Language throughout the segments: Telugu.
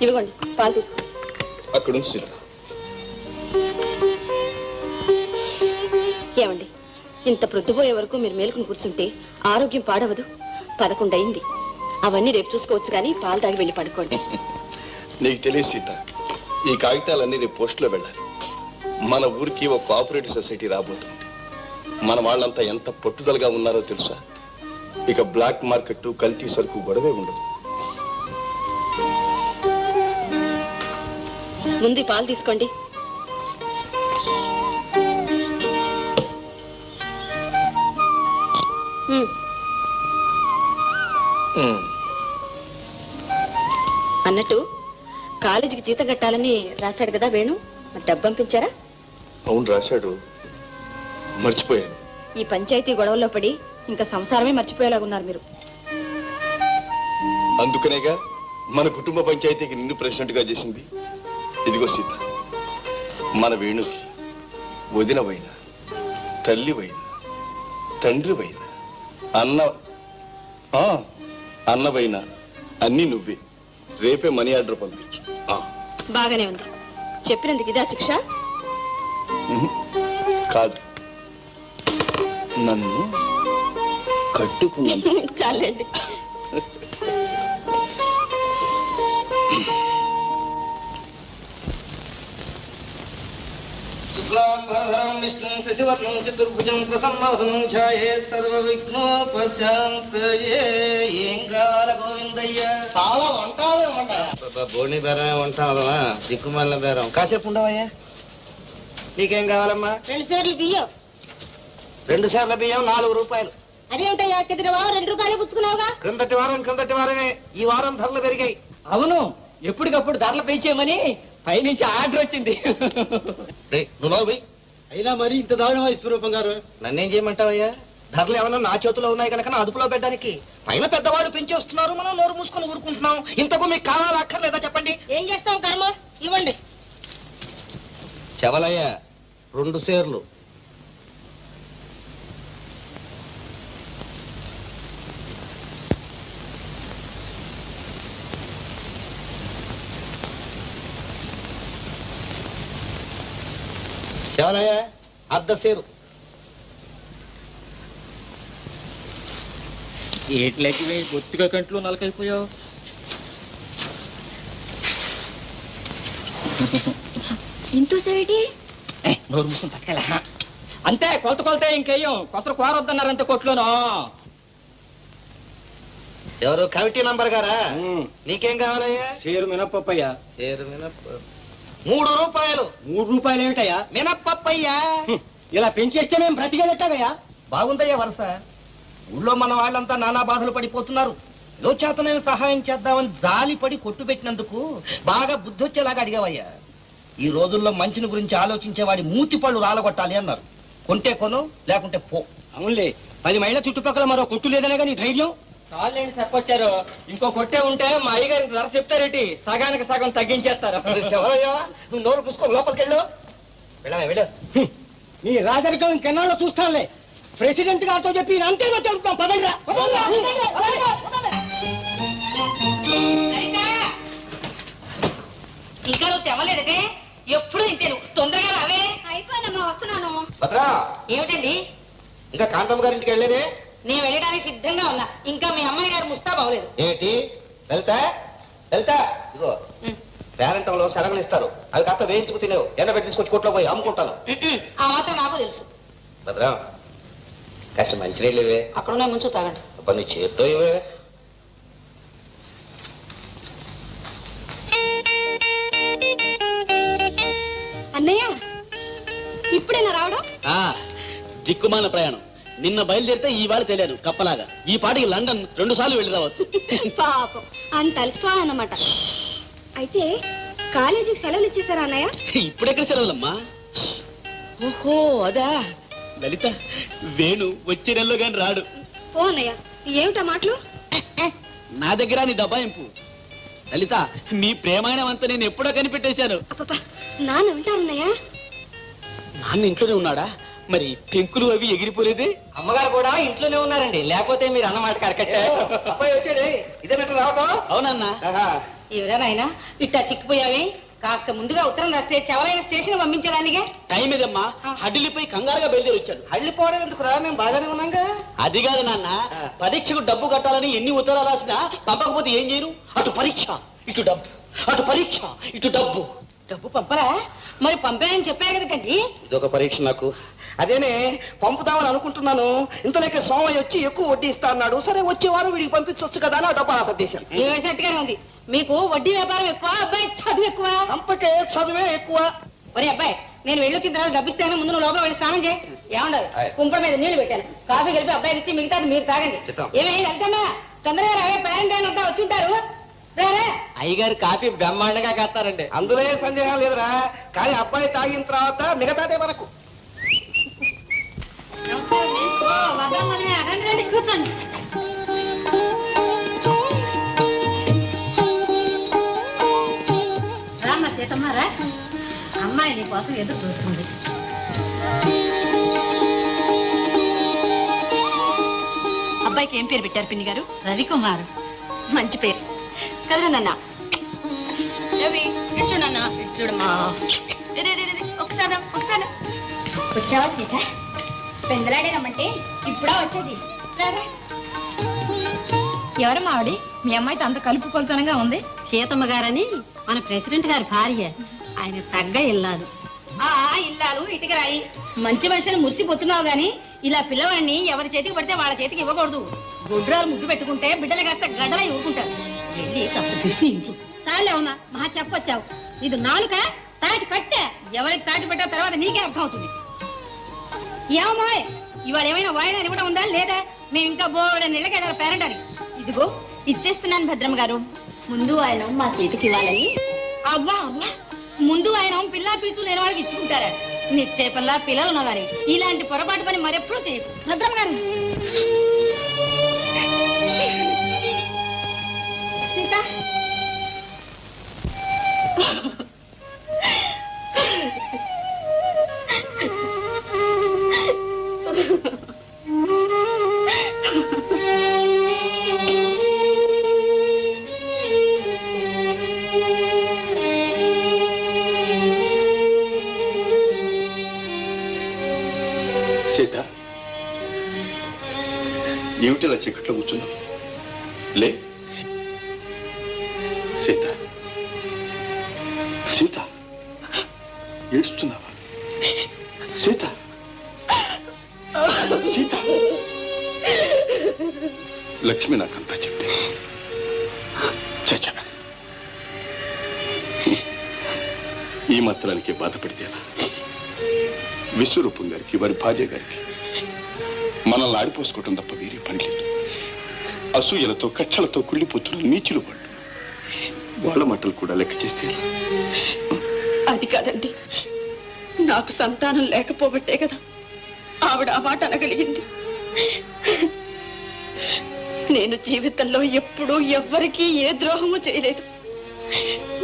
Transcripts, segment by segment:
ఇవ్వండి పాలు తీసుకో. అక్కడ ఏమండి, ఇంత ప్రొద్దుపోయే వరకు మీరు మేలుకుని కూర్చుంటే ఆరోగ్యం పాడవదు. 11 అయింది. అవన్నీ రేపు చూసుకోవచ్చు, కానీ పాలు తాగి వెళ్ళి పడుకోండి. నీకు తెలియదు సీత, ఈ కాగితాలన్నీ రేపు పోస్టులో వెళ్ళాలి. మన ఊరికి ఒక కోఆపరేటివ్ సొసైటీ రాబోతుంది. మన వాళ్ళంతా ఎంత పట్టుదలగా ఉన్నారో తెలుసా? ఇక బ్లాక్ మార్కెట్, కల్తీ సరుకు గొడవే ఉండదు. ముందు పాలు తీసుకోండి. అన్నట్టు కాలేజీకి జీతం కట్టాలని రాశాడు కదా వేణు, మరి డబ్బు పంపించారా? అవును రాశాడు, మర్చిపోయాను. ఈ పంచాయతీ గొడవల్లో పడి ఇంకా సంసారమే మర్చిపోయేలాగున్నారు మీరు. అందుకనేగా మన కుటుంబ పంచాయతీకి నిన్ను ప్రెసిడెంట్ గా చేసింది. ఇదిగో సీత, మన వేణుకి వదినవైన, తల్లివైన, తండ్రివైన, అన్నవైన అన్నీ నువ్వే. రేపే మనీ ఆర్డర్ పంపించు. బాగానే ఉంది. చెప్పినందుకు ఇదా శిక్ష? కాదు, నన్ను కట్టుకున్నాను. చాలండి. విష్ణు శశివర్ణం చతుర్భుజం ప్రసన్నవదనం ఛాయేత్ సర్వవిఘ్నోపశాంతయే. ఏం కావాల గోవిందయ్య? చాలా వంటాలన్నమాట. బోని బేరం వంటాలమా? దిక్కుమల్ల బేరం. కాసేపు ఉండవయ్యా. నీకేం కావాలమ్మా? 2 సార్లు బియ్యం. 2 సార్ల బియ్యం 4 రూపాయలు. అదేమిటయ్యా, కిందటి వారం 2 రూపాయలు పుచ్చుకున్నావుగా? క్రిందటి వారమే. ఈ వారం ధరలు పెరిగాయి. అవును, ఎప్పటికప్పుడు ధరలు పెంచేయమని పైనుంచి ఆర్డర్ వచ్చింది. నువ్వు అయినా మరి ఇంత దారుణమా స్వరూపం గారు? నన్నేం చేయమంటావయ్యా? ధరలు ఏమన్నా నా చేతిలో ఉన్నాయి కనుక నా అదుపులో పెట్టడానికి. పైన పెద్దవాళ్ళు పెంచేస్తున్నారు, మనం నోరు మూసుకొని ఊరుకుంటున్నాం. ఇంతకు మీకు కావాలా అక్కర్లేదా చెప్పండి? ఏం చేస్తాం కర్మ, ఇవ్వండి. చెవలయ్యా 2 సేర్లు. చెవలయ్యా 1/2 సేరు. ఏట్లకి బొత్తిగా కంట్లో నలకైపోయావు. ఇంతేటి నోరు మూసుకుని పట్టుకెళ్ళ. అంతే, కొలతే ఇంకేయం కొసరు కోరొద్దన్నారంతే కొట్లోనో. ఎవరు? కమిటీ నంబర్ గారా? నీకేం కావాలయ్యా? షేరు మినప్పయ్యా. షేరు మినప్ప 3 రూపాయలు. 3 రూపాయలు ఏమిటయ్యా? మినప్పయ్యా. ఇలా పెంచేస్తే మేము బ్రతికేదెట్టాగయ్యా? బాగుందయ్యా వరుస. ఊళ్ళో మన వాళ్ళంతా నానా బాధలు పడిపోతున్నారు. ఏదో చేతనైన సహాయం చేద్దామని జాలి పడి కొట్టు పెట్టినందుకు బాగా బుద్ధి వచ్చేలాగా అడిగావయ్యా. ఈ రోజుల్లో మంచిని గురించి ఆలోచించేవాడి మూతి పళ్ళు రాలగొట్టాలి అన్నారు. కొంటే కొను, లేకుంటే పో. అవునులే, 10 మైళ్ళ చుట్టుపక్కల మరో కొట్టు లేదనే నీ ధైర్యం. చాలండి చెప్పొచ్చారు. ఇంకో కొట్టే ఉంటే మా అయ్యగారికి ధర చెప్తారేటి, సగానికి సగం తగ్గించేస్తారు. ఎవరయ్యా? నువ్వు నోరు పుసుకో, లోపలికి వెళ్ళు. వెళ్ళు. నీ రాజరికం ఇంకెన్నాళ్ళు చూస్తానులే. ప్రెసిడెంట్ గారితో చెప్పి అంతే చెప్తాం. పదండి. ఇంకా నువ్వు తెమ్మలేదే? ఎప్పుడు ఇంతే, తొందరగా రావే. అయిపోయిందమ్మా, వస్తున్నాను. భద్రా, ఏమిటండి? ఇంకా కాంతమ్మ గారింటికి వెళ్ళేదే? నేను వెళ్ళడానికి సిద్ధంగా ఉన్నా. ఇంకా మీ అమ్మాయి గారు ముస్తాబ్ అవ్వలేదు. ఏంటి? వెళ్తా ఇదిగో పేరంటంలో శనగలు ఇస్తారు, అవి కాస్త వేయించుకు తినేవు. ఎండబెట్టి తీసుకొచ్చి కొట్లో పోయి అమ్ముకుంటాను. ఆ మాత్రం నాకు తెలుసు. భద్రా, కాస్త మంచినీళ్ళు ఇవే. అక్కడున్నా ముంచు తాగండి. నీ చేత్తో ఇవే. అన్నయ్య, ఇప్పుడేనా రావడం? దిక్కుమాల ప్రయాణం. నిన్న బయలుదేరితే ఈ వాడు తెలియదు కప్పలాగా. ఈ పాటికి లండన్ 2 సార్లు వెళ్ళి రావచ్చు. పాపం, అంత అలసిపోవాలన్నమాట. అయితే కాలేజీకి సెలవులు ఇచ్చేసారా అన్నయ్య? ఇప్పుడెక్కడ సెలవులమ్మా? ఓహో అదా. లలిత, వేణు వచ్చే నెలలో గాని రాడు. ఓ అన్నయ్య, ఏమిటా మాటలు? నా దగ్గర నీ దబాయింపు. లలిత, నీ ప్రేమాయణం అంతా నేను ఎప్పుడో కనిపెట్టేశాను. నాన్న వింటారన్నయ్య? నాన్న ఇంట్లోనే ఉన్నాడా? మరి పెంకులు అవి ఎగిరిపోలేదే? అమ్మగారు కూడా ఇంట్లోనే ఉన్నారండి, లేకపోతే మీరు అన్నమాట కరకట్ట. అబ్బాయి వచ్చాడే, ఇదేనట్టు రావటం? అవునన్నా. ఆహా. ఎవరైనా ఇట్టా చిక్కిపోయావి, కాస్త ముందుగా ఉత్తరం రాస్తే చెవలైన స్టేషన్ పంపించడానికే. టైం ఏదమ్మా, హడ్డిలిపోయి కంగారుగా బయలుదేరి వచ్చాడు. హళ్ళిపోవడం ఎందుకురా, మేము బాగానే ఉన్నాంగా. అది కాదు నాన్న, పరీక్షకు డబ్బు కట్టాలని ఎన్ని ఉత్తరాలు రాసినా పంపకపోతే ఏం చేయను? అటు పరీక్ష ఇటు డబ్బు, అటు పరీక్ష ఇటు డబ్బు. డబ్బు పంపరా? మరి పంపాయని చెప్పా కదండి. ఇదొక పరీక్ష నాకు. అదేనే పంపుదామని అనుకుంటున్నాను. ఇంతలోకే సోమయ్య వచ్చి ఎక్కువ వడ్డీ ఇస్తా అన్నాడు. సరే వచ్చే వారం వీడికి పంపించవచ్చు కదా అని ఆ డబ్బా రాస చేశాను. వేసినట్టుగానే ఉంది. మీకు వడ్డీ వ్యాపారం ఎక్కువ, అబ్బాయి చదువు ఎక్కువ. పంపకే చదువే ఎక్కువ. ఒరే అబ్బాయి, నేను వెళ్ళొచ్చిన తర్వాత డబ్బిస్తాను, ముందు నువ్వు లోపల వెళ్ళి స్నానం చేయి. ఏమండదు, కుంపడ మీద నీళ్లు పెట్టాను, కాఫీ కలిపి అబ్బాయికి ఇచ్చి మిగతాది మీరు తాగండి. ఏమైంది అంతమ్మా, తొందరగా రావే, పేరెంట్ అంతా వచ్చి ఉంటారు. అయ్యగారు కాఫీ బ్రహ్మాండంగా కాస్తారండి. అందులో ఏ సందేహం లేదురా, కానీ అబ్బాయి తాగిన తర్వాత మిగతాదే మనకు. కూర్చోండి. రామ్మ సీతమ్మ రా, అమ్మాయి నీ కోసం ఎదురు చూస్తుంది. అబ్బాయికి ఏం పేరు పెట్టారు పిన్ని గారు? రవికుమార్. మంచి పేరు కదరా నాన్న. రవి ఇటు నాన్న, ఇటు చూడమ్మా. ఒకసారి ఒకసారి వచ్చావా సీత? పెందలాడే రమ్మంటే ఇప్పుడా వచ్చేది. ఎవరమ్మా ఆవిడి? మీ అమ్మాయితో అంత కలుపు కొలుతనంగా ఉంది. సీతమ్మ గారని మన ప్రెసిడెంట్ గారి భార్య, ఆయన తగ్గ ఇల్లాలు. ఇల్లాలు ఇటుక రాయి. మంచి మనిషిని మురిసిపోతున్నావు గాని ఇలా పిల్లవాడిని ఎవరి చేతికి పడితే వాళ్ళ చేతికి ఇవ్వకూడదు. గుడ్రాలు ముద్దు పెట్టుకుంటే బిడ్డలు కాస్త గడ్డలై ఊరుకుంటారు. వెళ్ళి కాస్త దృష్టించు. చాలేవునా మహా చెప్పొచ్చావు. ఇది నాలుక తాటి పట్టే, ఎవరికి తాటి పట్టిన తర్వాత నీకే అర్థం అవుతుంది. ఏమోయ్, ఇవాళ ఏమైనా వాయిదా ఇవ్వడం ఉందా లేదా? మేము ఇంకా బోర్డు నెలకి వెళ్ళాలి పేరెంట్ అని. ఇదిగో ఇచ్చేస్తున్నాను భద్రమ్మ గారు. ముందు ఆయన మా చేతికి ఇవ్వాలని. అవ్వా అవ్వా, ముందు ఆయన పిల్లా పీసు లేని వాళ్ళకి ఇచ్చుకుంటారా? నిత్తే పిల్ల పిల్లలు ఉన్నవారి ఇలాంటి పొరపాటు పని మరెప్పుడు చేయదు భద్రమ్మ గారు. సీత, సీత, ఏమిటిలా చీకట్లో కూర్చున్నావు? లే సీత, సీత ఏడుస్తున్నావా? సీత, సీత. లక్ష్మి నాకంతా చెప్తే చచ్చ ఈ మాత్రానికి బాధపడితే విశ్వరూపం గారికి, వారి భార్య గారికి మనల్ని ఆడిపోసుకోవటం తప్ప వేరే పని లేదు. అసూయలతో కక్షలతో కుళ్ళిపోతున్న నీచులు వాళ్ళు. వాళ్ళ మాటలు కూడా లెక్క చేస్తే అది కాదండి, నాకు సంతానం లేకపోబట్టే కదా ఆవిడ ఆ మాట అనగలిగింది. నేను జీవితంలో ఎప్పుడూ ఎవ్వరికీ ఏ ద్రోహము చేయలేదు.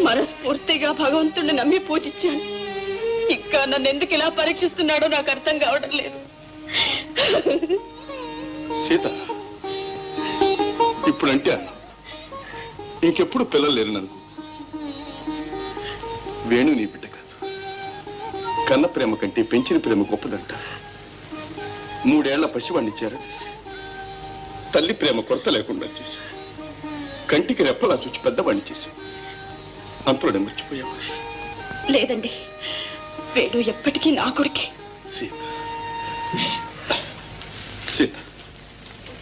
మనస్ఫూర్తిగా భగవంతుడిని నమ్మి పూజించాను. ఇంకా నన్ను ఎందుకు ఇలా పరీక్షిస్తున్నాడో నాకు అర్థం కావడం లేదు. సీత, ఇప్పుడంటే ఇంకెప్పుడు పిల్లలు లేరు నన్ను. వేణు నీ బిడ్డ కాదు. కన్న ప్రేమ కంటే పెంచిన ప్రేమ గొప్పదంట. 3 ఏళ్ల పసివాణ్ణి చేరదీసి తల్లి ప్రేమ కొరత లేకుండా చేసి కంటికి రెప్పలా చూచి పెద్దవాణ్ణి చేసి అంతలోనే మర్చిపోయావా? లేదండి, వేణు ఎప్పటికీ నా కొడుకే. సీత, సీత,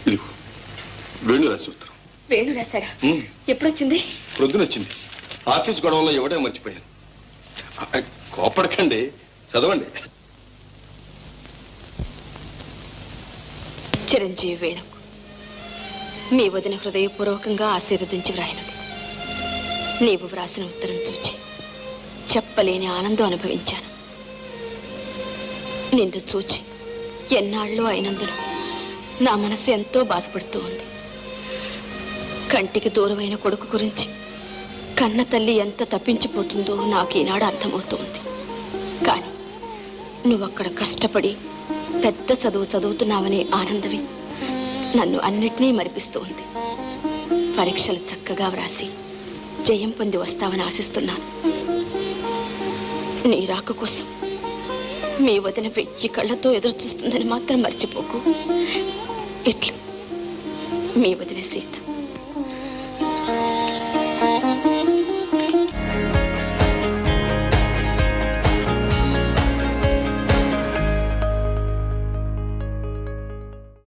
ఇదిగో వేణు రాసి ఉత్తరం. వేణు రాశాడా? ఎప్పుడొచ్చింది? ప్రొద్దునొచ్చింది. ఆఫీస్ గొడవలో ఎవడే మర్చిపోయాను. కోపడకండి, చదవండి. చిరంజీవి వేణు, మీ వదిన హృదయపూర్వకంగా ఆశీర్వదించి వ్రాయినది. నీవు వ్రాసిన ఉత్తరం చూచి చెప్పలేని ఆనందం అనుభవించాను. నిన్ను చూచి ఎన్నాళ్ళు అయినందున నా మనసు ఎంతో బాధపడుతూ ఉంది. కంటికి దూరమైన కొడుకు గురించి కన్న తల్లి ఎంత తప్పించిపోతుందో నాకు ఈనాడు అర్థమవుతోంది. కానీ నువ్వక్కడ కష్టపడి పెద్ద చదువు చదువుతున్నావనే ఆనందమే నన్ను అన్నిటినీ మరిపిస్తూ ఉంది. పరీక్షలు చక్కగా వ్రాసి జయం పొంది వస్తావని ఆశిస్తున్నాను. నీ రాక కోసం మీ వదిన వెయ్యి కళ్ళతో ఎదురు చూస్తుందని మాత్రం మర్చిపోకు. ఇట్లు మీ వదిన సీత.